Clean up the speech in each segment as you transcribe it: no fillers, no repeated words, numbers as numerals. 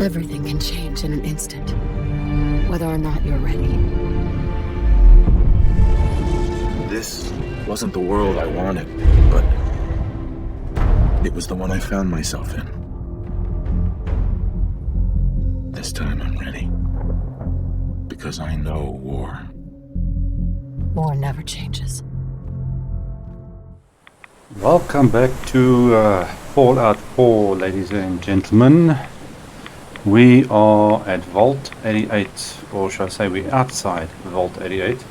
Everything can change in an instant, whether or not you're ready. This wasn't the world I wanted, but it was the one I found myself in. This time I'm ready. Because I know war. War never changes. Welcome back to Fallout 4, ladies and gentlemen. We are at Vault 88, or shall I say we're outside Vault 88.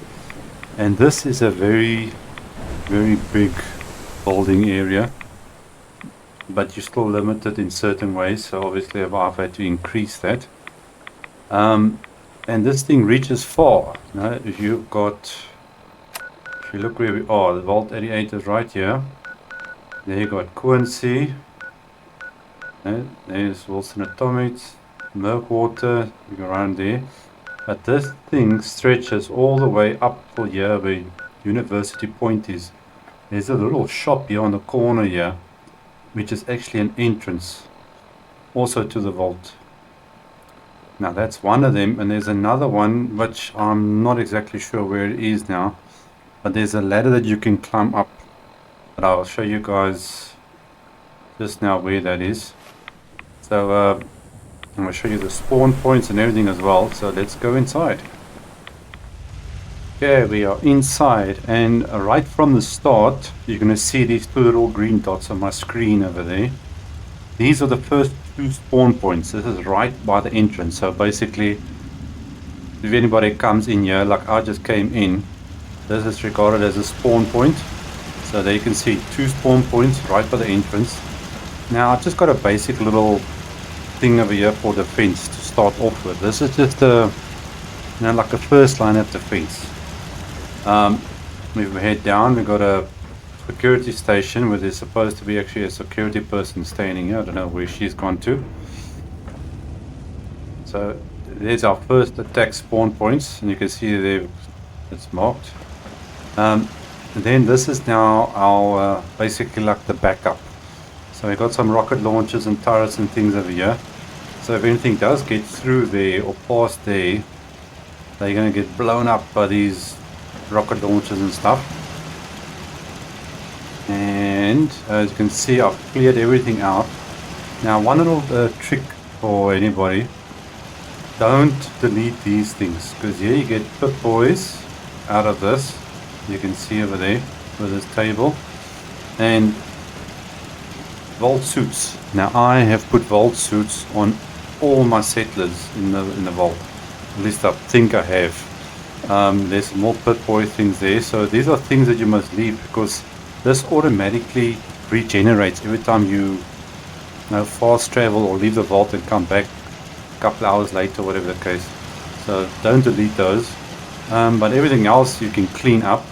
And this is a very, very big building area. But you're still limited in certain ways, so obviously I've had to increase that. And this thing reaches far. If you look where we are, the Vault 88 is right here. There you got Quincy. There's Wilson Atomics, Murkwater, you go around there. But this thing stretches all the way up to here where University Point is. There's a little shop here on the corner here, which is actually an entrance also to the vault. Now that's one of them, and there's another one which I'm not exactly sure where it is now, but there's a ladder that you can climb up. But I'll show you guys just now where that is. So I'm going to show you the spawn points and everything as well, so let's go inside. Okay, we are inside, and right from the start you're going to see these two little green dots on my screen over there. These are the first two spawn points. This is right by the entrance, so basically if anybody comes in here like I just came in, this is regarded as a spawn point. So there you can see two spawn points right by the entrance. Now I've just got a basic little thing over here for defense to start off with. This is just like a first line of defense. If we head down, we've got a security station where there's supposed to be actually a security person standing here. I don't know where she's gone to. So there's our first attack spawn points, and you can see there it's marked. And then this is now our basically like the backup. So we've got some rocket launchers and turrets and things over here. So if anything does get through there or past there, they're going to get blown up by these rocket launchers and stuff. And as you can see, I've cleared everything out. Now one little trick for anybody, don't delete these things, because here you get Pip-Boys out of this. You can see over there with this table, and vault suits. Now I have put vault suits on all my settlers in the vault. At least I think I have. There's some more Pip-Boy things there, so these are things that you must leave, because this automatically regenerates every time you fast travel or leave the vault and come back a couple hours later, whatever the case. So don't delete those. But everything else you can clean up.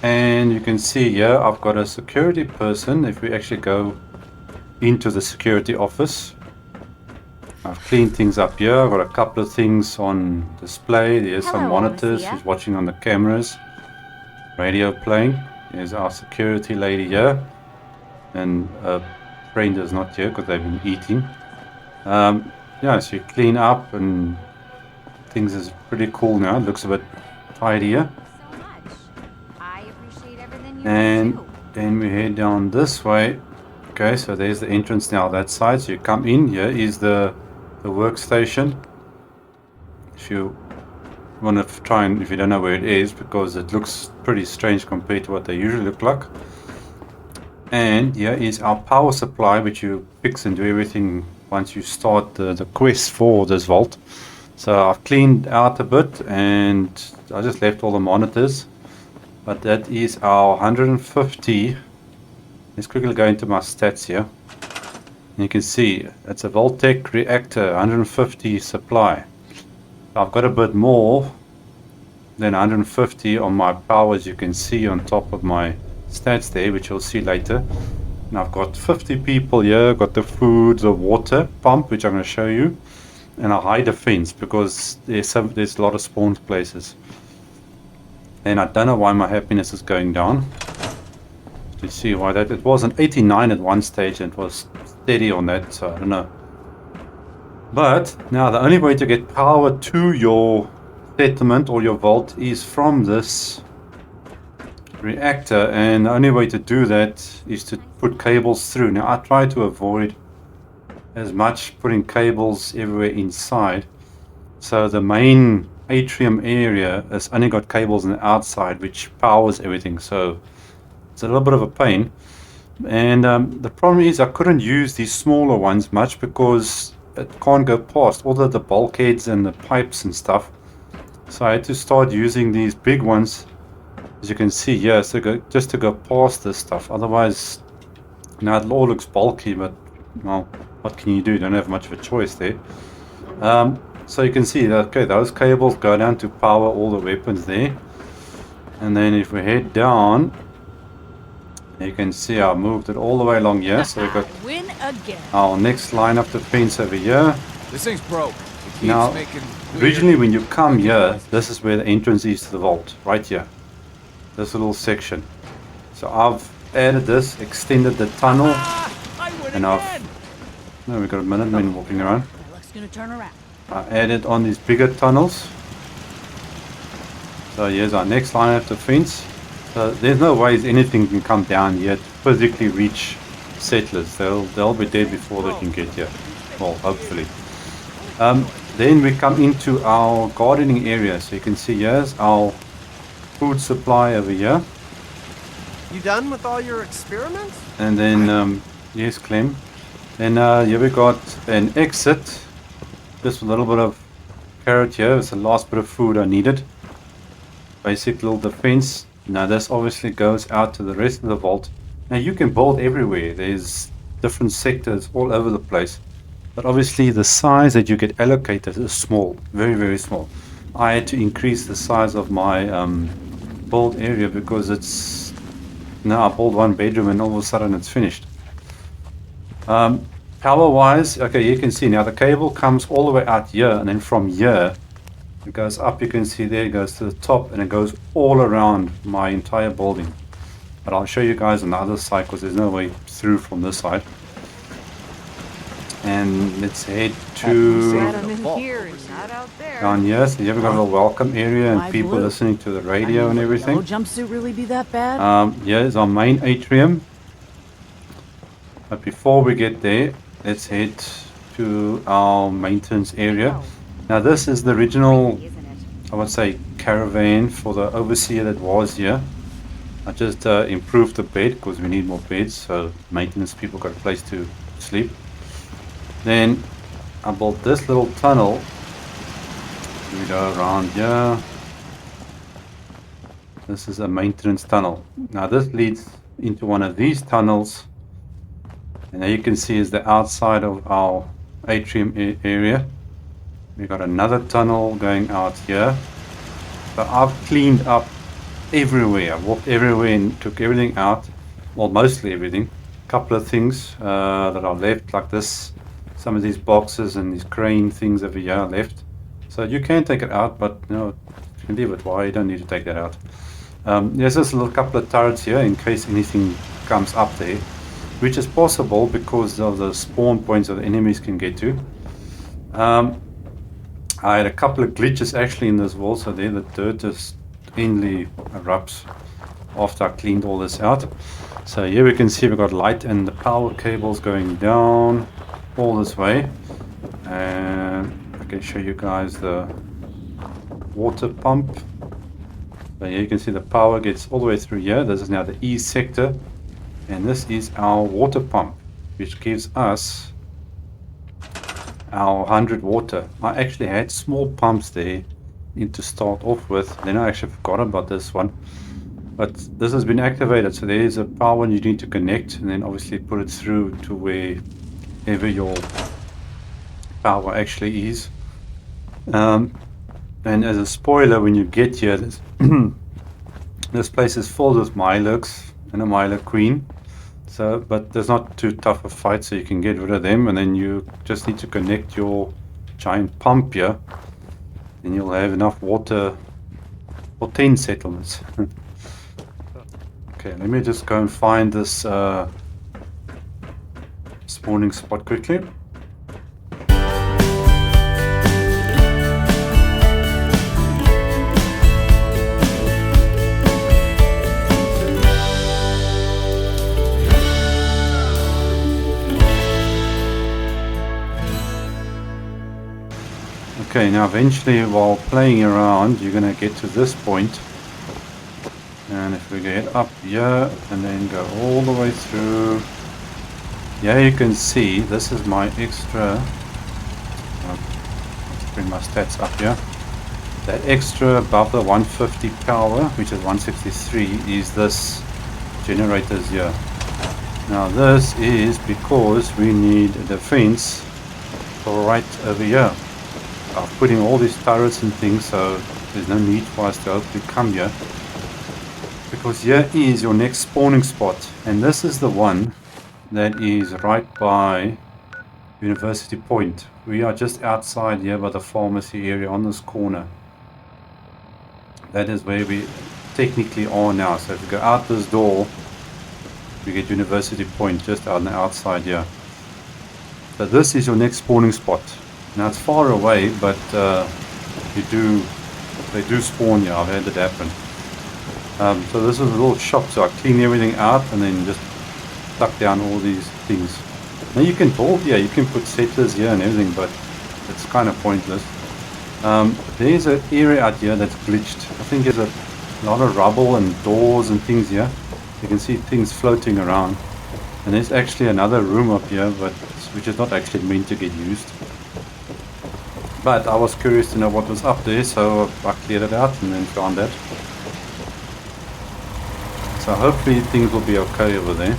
And you can see here I've got a security person. If we actually go into the security office, I've cleaned things up here. I've got a couple of things on display. There's some monitors. She's watching on the cameras. Radio playing. There's our security lady here. And a friend is not here because they've been eating. Yeah, so you clean up and things is pretty cool now. It looks a bit tidier. And then we head down this way. Okay, so there's the entrance now that side. So you come in. Here is the workstation. If you want to try and, if you don't know where it is, because it looks pretty strange compared to what they usually look like. And here is our power supply, which you fix and do everything once you start the quest for this vault. So I've cleaned out a bit and I just left all the monitors. But that is our 150. Let's quickly go into my stats here. And you can see it's a Voltec reactor, 150 supply. I've got a bit more than 150 on my power, as you can see on top of my stats there, which you'll see later. And I've got 50 people here, got the food, the water pump, which I'm going to show you, and a high defense because there's a lot of spawn places. And I don't know why my happiness is going down. You see why that? It was an 89 at one stage and it was steady on that, so I don't know. But now the only way to get power to your settlement or your vault is from this reactor, and the only way to do that is to put cables through. Now I try to avoid as much putting cables everywhere inside, so the main atrium area has only got cables on the outside which powers everything, so it's a little bit of a pain. And the problem is I couldn't use these smaller ones much because it can't go past all of the bulkheads and the pipes and stuff, so I had to start using these big ones, as you can see here, so just to go past this stuff. Otherwise, now it all looks bulky, but well, what can you do? You don't have much of a choice there. So you can see that, okay, those cables go down to power all the weapons there. And then if we head down, you can see I moved it all the way along here. So we've got Win again. our next line up the fence over here. This thing's broke. It keeps Now, making originally when you come here, this is where the entrance is to the vault, right here. This little section. So I've added this, extended the tunnel, I win and again. now we've got a Minutemen walking around. That luck's gonna turn around. I added on these bigger tunnels. So here's our next line of defense. So there's no ways anything can come down here to physically reach settlers. They'll be dead before they can get here. Well, hopefully. Then we come into our gardening area. So you can see here's our food supply over here. You done with all your experiments? And then, yes, Clem. And here we got an exit. Just a little bit of carrot here. It's the last bit of food I needed. Basic little defense. Now this obviously goes out to the rest of the vault. Now you can build everywhere. There's different sectors all over the place. But obviously the size that you get allocated is small. Very, very small. I had to increase the size of my build area because it's... Now I build one bedroom and all of a sudden it's finished. Power wise, okay, you can see now the cable comes all the way out here, and then from here it goes up. You can see there it goes to the top and it goes all around my entire building. But I'll show you guys on the other side because there's no way through from this side. And let's head to Let 'em in here, he's not out there. down here. So here we've got a little welcome area and Why people blue? listening to the radio and everything. Yellow jumpsuit really be that bad? Here's our main atrium. But before we get there, let's head to our maintenance area. Now this is the original, I would say, caravan for the overseer that was here. I just improved the bed because we need more beds, so maintenance people got a place to sleep. Then I built this little tunnel. We go around here. This is a maintenance tunnel. Now this leads into one of these tunnels. And there you can see is the outside of our atrium area. We got another tunnel going out here. So I've cleaned up everywhere. I walked everywhere and took everything out. Well, mostly everything. A couple of things that are left, like this. Some of these boxes and these crane things over here are left. So you can take it out, but no, you can leave it. Why? You don't need to take that out. There's just a little couple of turrets here in case anything comes up there, which is possible because of the spawn points that the enemies can get to. I had a couple of glitches actually in this wall, so there the dirt just endlessly erupts after I cleaned all this out. So here we can see we've got light and the power cables going down all this way. And I can show you guys the water pump. So here you can see the power gets all the way through here. This is now the E sector. And this is our water pump, which gives us our 100 water. I actually had small pumps there to start off with. Then I actually forgot about this one. But this has been activated. So there is a power you need to connect and then obviously put it through to wherever your power actually is. And as a spoiler, when you get here, this place is filled with Miloks and a Milo Queen. So, but there's not too tough a fight, so you can get rid of them, and then you just need to connect your giant pump here, and you'll have enough water for 10 settlements. Okay, let me just go and find this spawning spot quickly. Okay, now eventually while playing around you're gonna get to this point, and if we get up here and then go all the way through, yeah, you can see this is my extra, let's bring my stats up here. That extra above the 150 power, which is 163, is this generators here. Now this is because we need a defense right over here. I'm putting all these turrets and things, so there's no need for us to hopefully come here, because here is your next spawning spot, and this is the one that is right by University Point. We are just outside here by the pharmacy area on this corner. That is where we technically are now. So if we go out this door, we get University Point just on the outside here. So this is your next spawning spot. Now it's far away, but they do spawn here. I've had it happen. So this is a little shop, so I clean everything out and then just tuck down all these things. Now you can build here, you can put settlers here and everything, but it's kind of pointless. There's an area out here that's glitched. I think there's a lot of rubble and doors and things here. You can see things floating around. And there's actually another room up here, but which is not actually meant to get used. But I was curious to know what was up there, so I cleared it out and then found that. So hopefully things will be okay over there.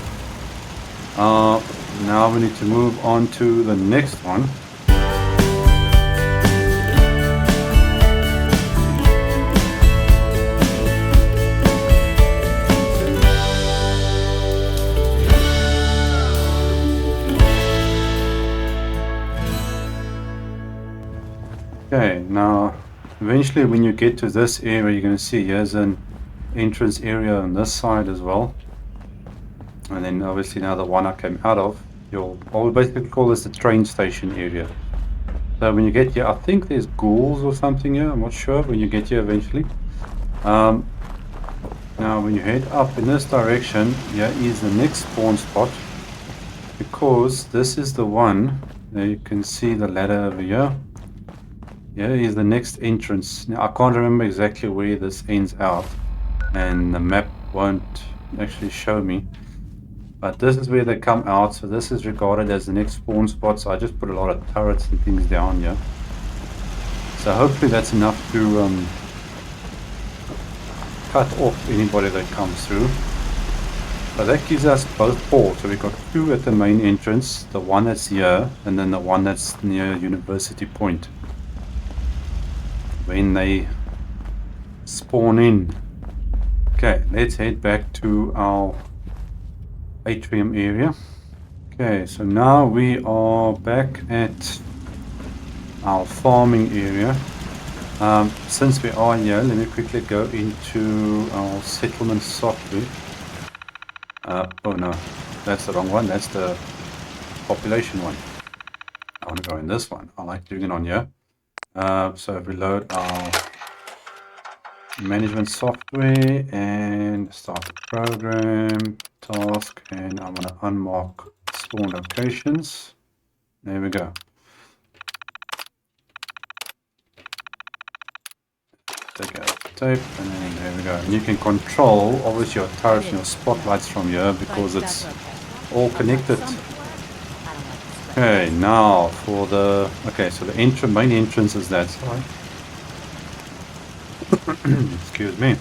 Now we need to move on to the next one. Okay, now eventually when you get to this area, you're going to see here's an entrance area on this side as well. And then obviously now the one I came out of, I'll basically call this the train station area. So when you get here, I think there's ghouls or something here, I'm not sure, when you get here eventually. Now when you head up in this direction, here is the next spawn spot, because this is the one, there you can see the ladder over here. Here is the next entrance. Now I can't remember exactly where this ends out, and the map won't actually show me. But this is where they come out, so this is regarded as the next spawn spot. So I just put a lot of turrets and things down here. So hopefully that's enough to cut off anybody that comes through. So that gives us both ports. So we've got two at the main entrance, the one that's here, and then the one that's near University Point, when they spawn in. Okay, let's head back to our atrium area. Okay, so now we are back at our farming area. Since we are here, let me quickly go into our settlement software. Oh no, that's the wrong one. That's the population one. I want to go in this one. I like doing it on here. So if we load our management software and start the program, task, and I'm going to unmark spawn locations. There we go. Take out the tape, and then there we go. And you can control obviously your turrets and your spotlights from here because it's all connected. Okay, now for the... Okay, so the main entrance is that side. Excuse me.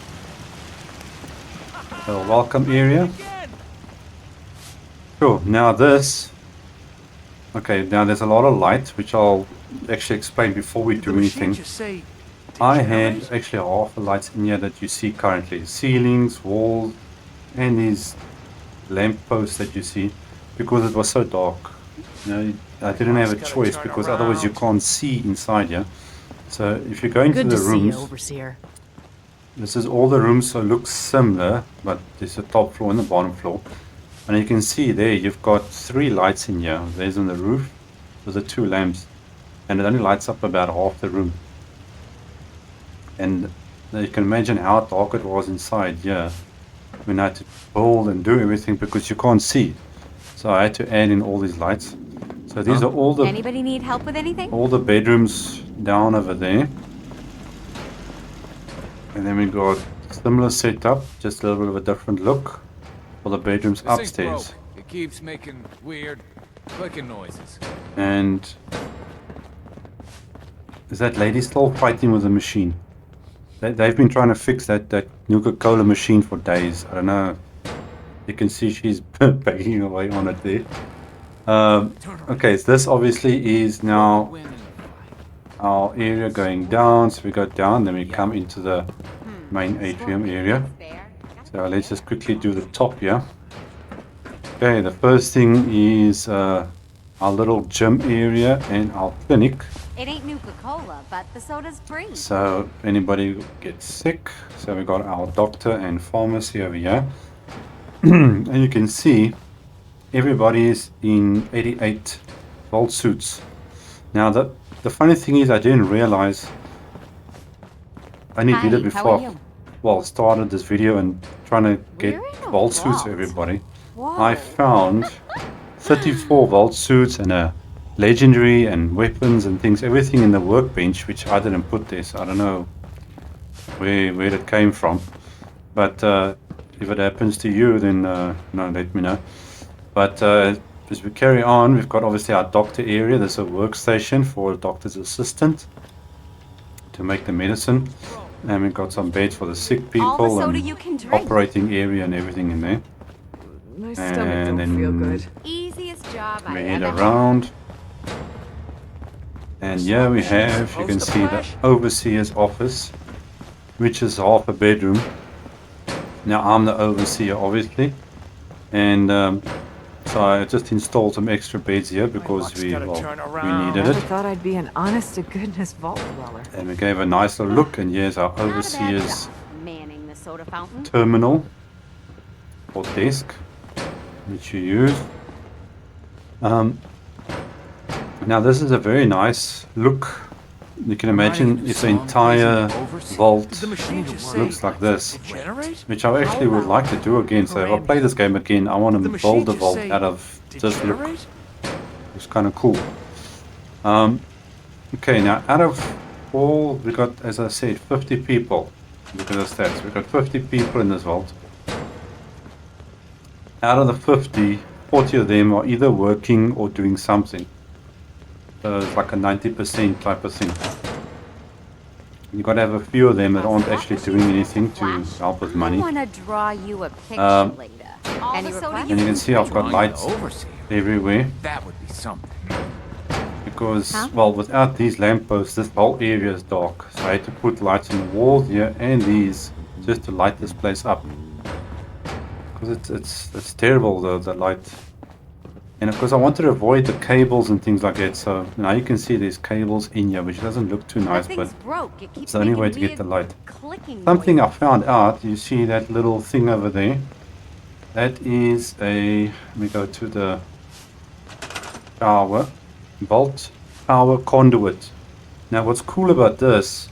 So welcome area. Cool, now this... Okay, now there's a lot of light, which I'll actually explain before we do anything. I had actually half the lights in here that you see currently. Ceilings, walls, and these lamp posts that you see, because it was so dark. You know, I didn't have a choice because otherwise you can't see inside here. So if you go into the rooms, this is all the rooms, so it looks similar, but there's a top floor and the bottom floor. And you can see there, you've got 3 lights in here. There's on the roof, with the 2 lamps. And it only lights up about half the room. And you can imagine how dark it was inside here. When I had to build and do everything because you can't see. So I had to add in all these lights. So these are all the Anybody need help with anything? all the bedrooms down over there. And then we got similar setup, just a little bit of a different look for the bedrooms This thing's upstairs. broke. It keeps making weird clicking noises. And is that lady still fighting with the machine? They've been trying to fix that Nuka-Cola machine for days. I don't know. You can see she's banging away on it there. Okay, so this obviously is now our area going down. So we go down, then we come into the main atrium area. So let's just quickly do the top here. Okay, the first thing is our little gym area and our clinic. It ain't Nuka-Cola, but the soda's free. So if anybody gets sick, so we got our doctor and pharmacy over here. And you can see everybody is in 88 volt suits. Now the funny thing is I didn't realize I only did it before started this video and trying to get volt suits for everybody. I found 34 volt suits and a legendary and weapons and things, everything in the workbench, which I didn't put there, so I don't know where it came from. But if it happens to you, then no, let me know. But as we carry on, we've got obviously our doctor area. There's a workstation for a doctor's assistant to make the medicine. And we've got some beds for the sick people and operating area and everything in there. My stomach don't feel good. Easiest job I We head ever around. And here we have, you can see the overseer's office, which is half a bedroom. Now I'm the overseer obviously, and so I just installed some extra beds here because we needed I it. thought I'd be an honest-to-goodness vault dweller. And we gave a nicer look, and here's our overseer's manning the soda fountain. terminal or desk, which you use. Now this is a very nice look. You can imagine if the entire vault looks like this, which I actually would like to do again. So if I play this game again, I want to build the vault out of this look. It's kind of cool. Okay, now out of all, we got, as I said, 50 people. Look at the stats. We've got 50 people in this vault. Out of the 50, 40 of them are either working or doing something. So it's like a 90% type of thing. You've got to have a few of them that aren't actually doing anything to help with money. I want to draw you a picture later. And you can see I've got lights everywhere. That would be something. Because, well, without these lampposts, this whole area is dark. So I had to put lights on the walls here and these just to light this place up. Because it's terrible, the light. And of course I wanted to avoid the cables and things like that, so now you can see there's cables in here, which doesn't look too nice, but it's the only way to get the light. Something I found out, you see that little thing over there? That is a, let me go to the power, vault power conduit. Now what's cool about this,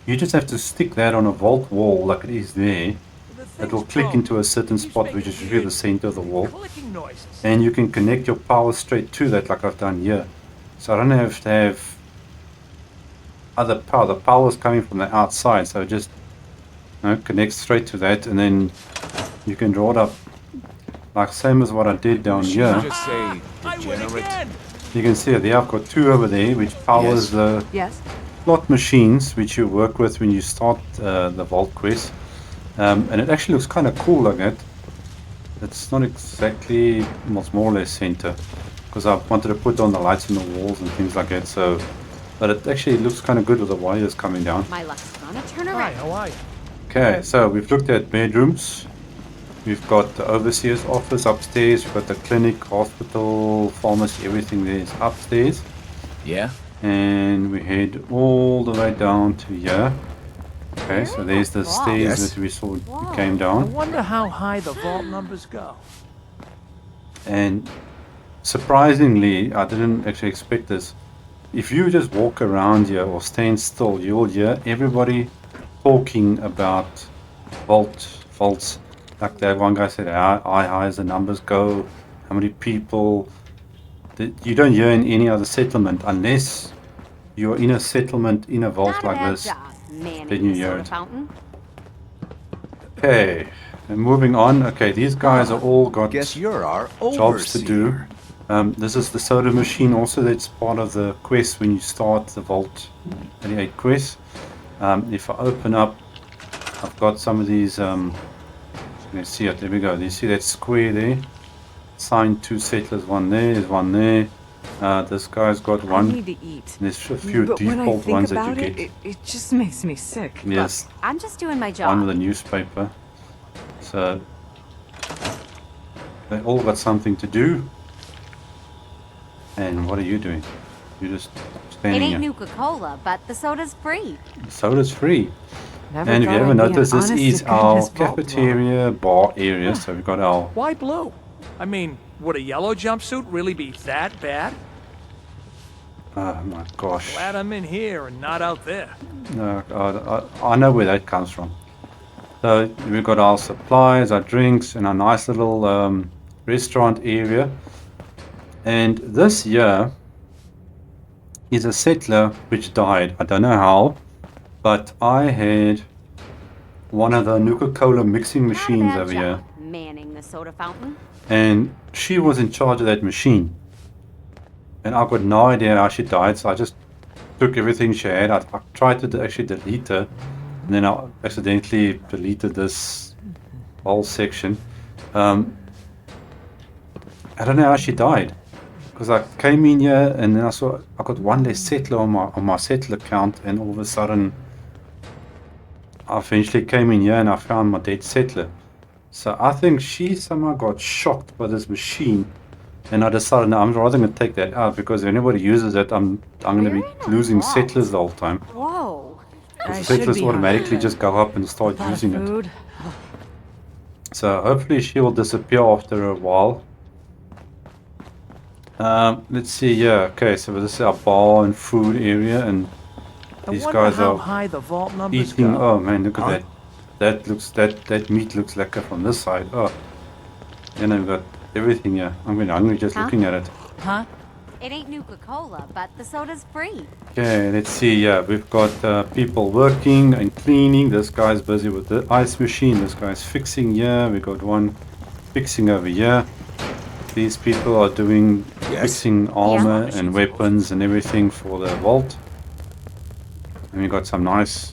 you just have to stick that on a vault wall like it is there. It will click into a certain spot, which is really the center of the wall, and you can connect your power straight to that like I've done here. So I don't have to have other power. The power is coming from the outside, so just connect straight to that, and then you can draw it up like same as what I did down here. Just say degenerate. You can see there I've got 2 over there which powers the slot machines which you work with when you start the vault quest. And it actually looks kind of cool like that. It's not exactly, well, it's more or less center, because I wanted to put on the lights on the walls and things like that. So, but it actually looks kind of good with the wires coming down. My luck's gonna turn around. How are you? Okay, so we've looked at bedrooms. We've got the overseer's office upstairs. We've got the clinic, hospital, pharmacy, everything there is upstairs. Yeah? And we head all the way down to here. Okay, so there's the stairs that we saw we came I down. wonder how high the vault numbers go. And surprisingly, I didn't actually expect this. If you just walk around here or stand still, you'll hear everybody talking about vaults. Like that one guy said, how high as the numbers go, how many people. You don't hear in any other settlement unless you're in a settlement in a vault Not a like bad this. job manning Then you the hear soda it. fountain. Okay, and moving on. Okay, these guys are all got Guess you're our jobs to do. overseer. This is the soda machine. Also, that's part of the quest when you start the Vault 88 quest. If I open up, I've got some of these. Let's see it. There we go. Do you see that square there? Assigned 2 settlers. One there. There's one there. This guy's got I one. need to eat. There's a few But when I default think ones that you about get. it just makes me sick. Yes, I'm just doing my job. one with a newspaper. So they all got something to do. And what are you doing? You're just It standing ain't here. Nuka-Cola, but the soda's free. The soda's free. Never And if you thought haven't I'd be an noticed, this honest is to our goodness vault cafeteria bar area. So we've got our. Why blue? I mean, would a yellow jumpsuit really be that bad? Oh my gosh. Glad I'm in here and not out there. No, I know where that comes from. So we've got our supplies, our drinks, and our nice little restaurant area. And this here is a settler which died. I don't know how, but I had one of the Nuka-Cola mixing Not a machines bad over here, job manning the soda fountain. and she was in charge of that machine. And I've got no idea how she died, so I just took everything she had. I tried to actually delete her, and then I accidentally deleted this whole section. I don't know how she died, because I came in here and then I saw I got one less settler on my settler count, and all of a sudden I eventually came in here and I found my dead settler. So I think she somehow got shocked by this machine, and I decided, no, I'm rather going to take that out, because if anybody uses it, I'm going to be We're in a losing vault. settlers the whole time. Whoa. Because I the should settlers be automatically hungry. just go up and start Lot of using it. food. So hopefully she will disappear after a while. Let's see here. Okay, so this is our bar and food area, and I these wonder guys how are high the vault numbers eating. go. Oh man, look at Huh? that. That meat looks lekker from this side. Oh, and I've got everything here. I'm getting hungry just Huh? looking at it. Huh? It ain't Nuka-Cola, but the soda's free. Okay, let's see. Yeah, we've got people working and cleaning. This guy's busy with the ice machine. This guy's fixing here. We got one fixing over here. These people are doing fixing armor and weapons and everything for the vault. And we got some nice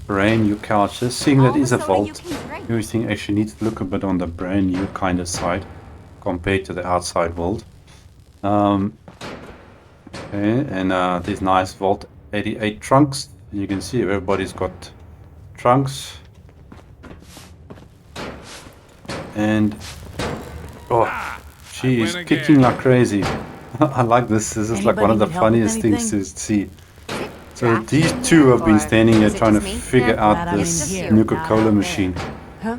brand new couches. Seeing that All the is a soda you vault, can drink. everything actually needs to look a bit on the brand new kind of side compared to the outside world. Okay, and these nice Vault 88 trunks. You can see everybody's got trunks. And she is kicking like crazy. I like this. This is like one of the Anybody need help with funniest things to anything? see. So Jack these in two there, have been or standing here is it trying to just me? figure Yeah, out glad I'm this in here, Nuka-Cola not out machine. Huh?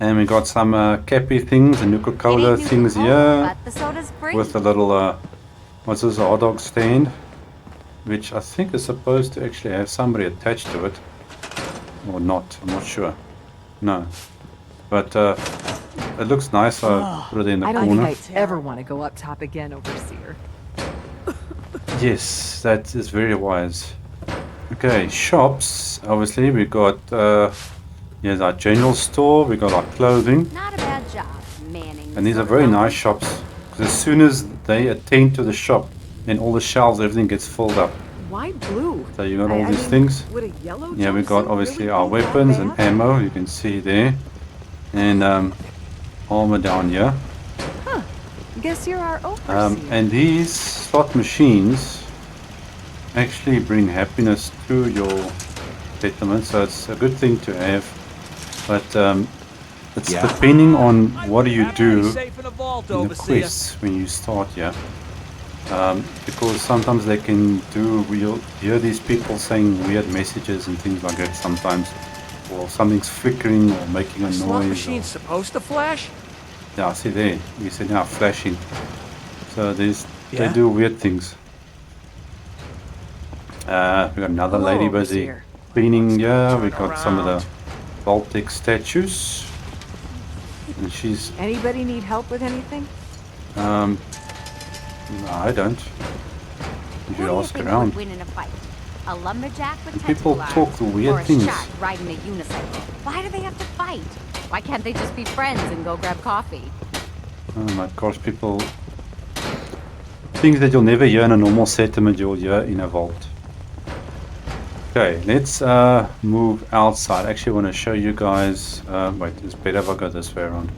And we got some Cappy things and It Nuka-Cola ain't things Nuka-Cola, here. but the soda's free. With a little, what's this, hot dog stand, which I think is supposed to actually have somebody attached to it, or not, I'm not sure. No, but it looks nice. I put it in the I don't corner. think I ever want to go up top again, Overseer. Yes, that is very wise. Okay, shops. Obviously, we got here's our general store. We got our clothing. Not a bad job manning. And the these are soda very fountain. nice shops, because as soon as they attend to the shop, then all the shelves, everything gets filled up. Why blue? So you got all I these mean, things. Would a yellow Yeah, we got jumpsuit obviously really our be that weapons and bad? ammo, you can see there. And armor down here. Guess you're our overseer. And these slot machines actually bring happiness to your settlement, so it's a good thing to have. But it's Yeah. depending on what do you do Safe in a vault, in the overseer. quests when you start here. Because sometimes they can do, you'll hear these people saying weird messages and things like that sometimes, or something's flickering or making a A slot noise. machine's supposed to flash? Yeah, see there. You see now flashing. So they Yeah? do weird things. We got another Hello, lady busy overseer. cleaning here. We Turn got some of the around. Baltic statues. And she's, Anybody need help with anything? no, I don't. You Who should do you ask think around. would win in a fight? A lumberjack with And people tentacle talk arms, the weird or a things. shark riding a unicycle? Why do they have to fight? Why can't they just be friends and go grab coffee? Oh my gosh, people. Things that you'll never hear in a normal settlement, you'll hear in a vault. Okay, let's move outside. I actually want to show you guys. Wait, it's better if I go this way around.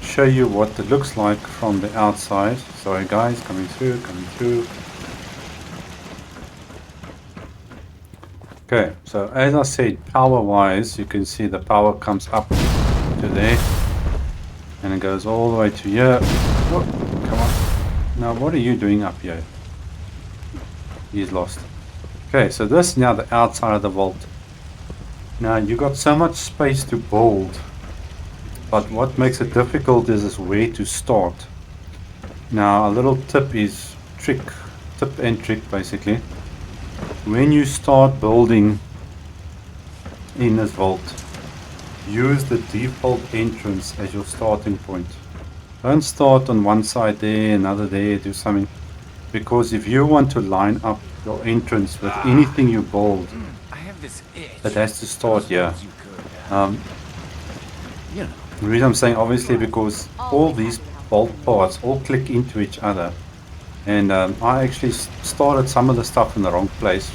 Show you what it looks like from the outside. Sorry guys, coming through. Okay, so as I said, power wise, you can see the power comes up to there and it goes all the way to here. Oh, come on. Now what are you doing up here? He's lost. Okay, so this is now the outside of the vault. Now you got so much space to build, but what makes it difficult is where to start. Now a little tip and trick basically. When you start building in this vault, use the default entrance as your starting point. Don't start on one side there, another there, do something. Because if you want to line up your entrance with anything you build, I have this itch. it has to start here. You could, you know. The reason I'm saying obviously because all these bolt parts all click into each other. And I actually started some of the stuff in the wrong place.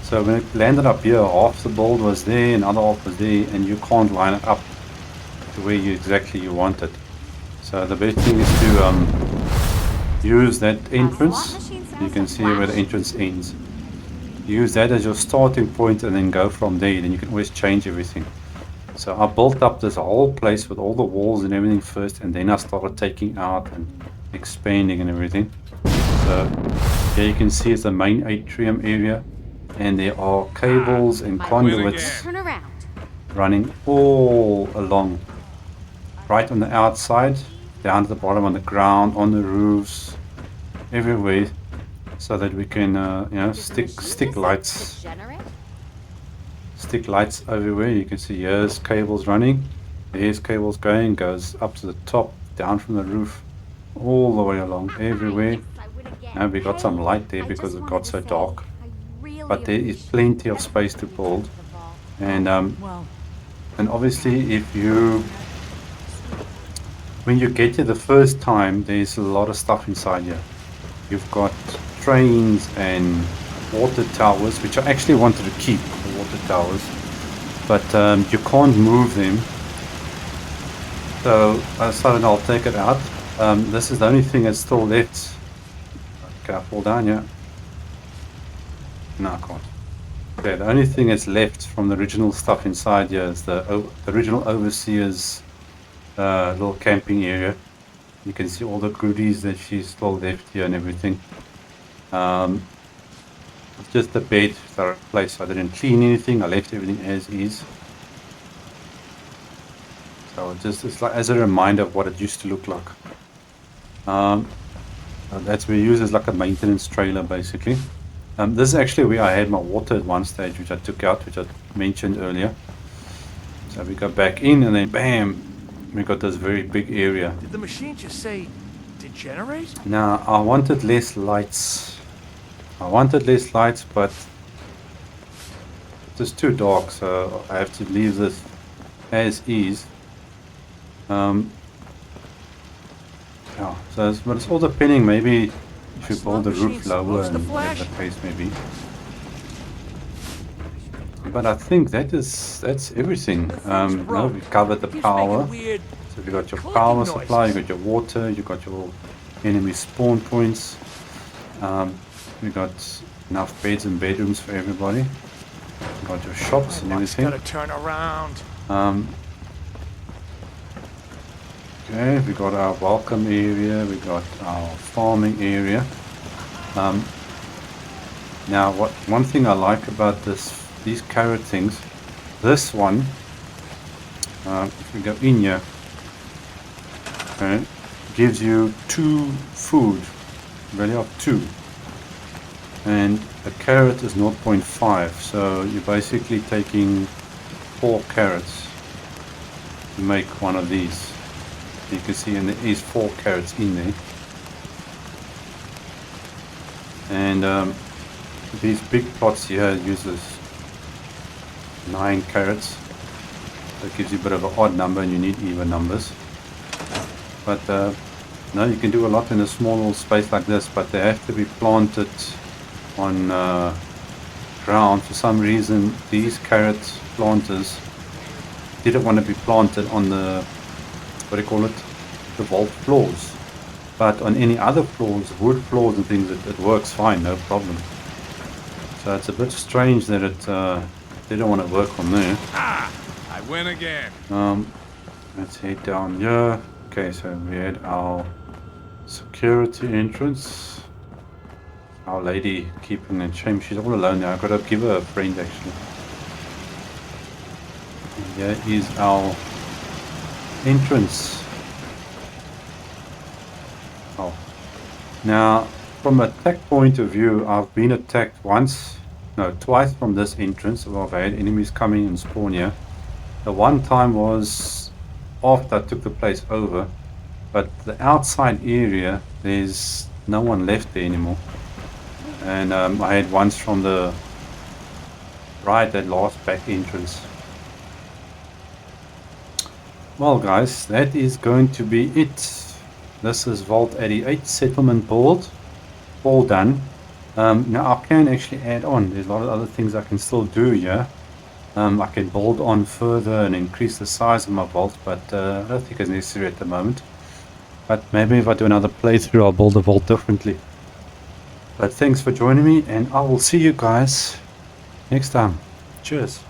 So when it landed up here, half the bolt was there, another half was there, and you can't line it up to where you want it. So the best thing is to use that entrance. You can see where the entrance ends. Use that as your starting point and then go from there. Then you can always change everything. So I built up this whole place with all the walls and everything first, and then I started taking out and expanding and everything. So here you can see it's the main atrium area, and there are cables and conduits Turn around. running all along, right on the outside, down to the bottom on the ground, on the roofs, everywhere, so that we can stick lights everywhere. You can see here's cables running, there's cables going, goes up to the top, down from the roof, all the way along, everywhere. Now we got some light there because it got so dark, but there is plenty of space to build. And and obviously when you get here the first time, there's a lot of stuff inside here. You've got trains and water towers, which I actually wanted to keep, the water towers, but you can't move them. So I decided I'll take it out. This is the only thing that's still left. Can I fall down here? No, I can't. Okay, the only thing that's left from the original stuff inside here is the original overseer's little camping area. You can see all the goodies that she still left here and everything. It's just the bed that I replaced. I didn't clean anything. I left everything as is. So it's like as a reminder of what it used to look like. That's we use as like a maintenance trailer basically. This is actually where I had my water at one stage, which I took out, which I mentioned earlier. So we go back in and then bam, we got this very big area. Did the machine just say degenerate? Now I wanted less lights. But it's too dark, so I have to leave this as is. Yeah, so but it's all depending. Maybe if you build the roof lower and whatever the case may be. But I think that's everything. Now we've covered the power. So you got your power supply, you got your water, you got your enemy spawn points. We got enough beds and bedrooms for everybody. You got your shops and everything. Gotta turn around. Okay, we got our welcome area, we got our farming area. Now, one thing I like about these carrot things, this one, if we go in here, Okay, gives you 2 food, value of 2, and a carrot is 0.5, so you're basically taking 4 carrots to make one of these. You can see, and there is 4 carrots in there. And these big pots here uses 9 carrots. That gives you a bit of an odd number, and you need even numbers. But no, you can do a lot in a small little space like this, but they have to be planted on ground. For some reason, these carrot planters didn't want to be planted on the, what do you call it, the vault floors. But on any other floors, wood floors and things, it works fine, no problem. So it's a bit strange that it didn't want to work on there. Ah! I win again. Let's head down here. Okay, so we had our security entrance. Our lady keeping in shame. She's all alone now. I've got to give her a friend actually. And here is our entrance. Oh. Now, from an attack point of view, I've been attacked twice from this entrance. Well, I've had enemies coming and spawn here. The one time was after I took the place over, but the outside area, there's no one left there anymore. And I had once from the right, that last back entrance. Well guys, that is going to be it. This is Vault 88 settlement build, all done. Now I can actually add on, there's a lot of other things I can still do here. I can build on further and increase the size of my vault, but I don't think it's necessary at the moment. But maybe if I do another playthrough, I'll build the vault differently. But thanks for joining me, and I will see you guys next time. Cheers.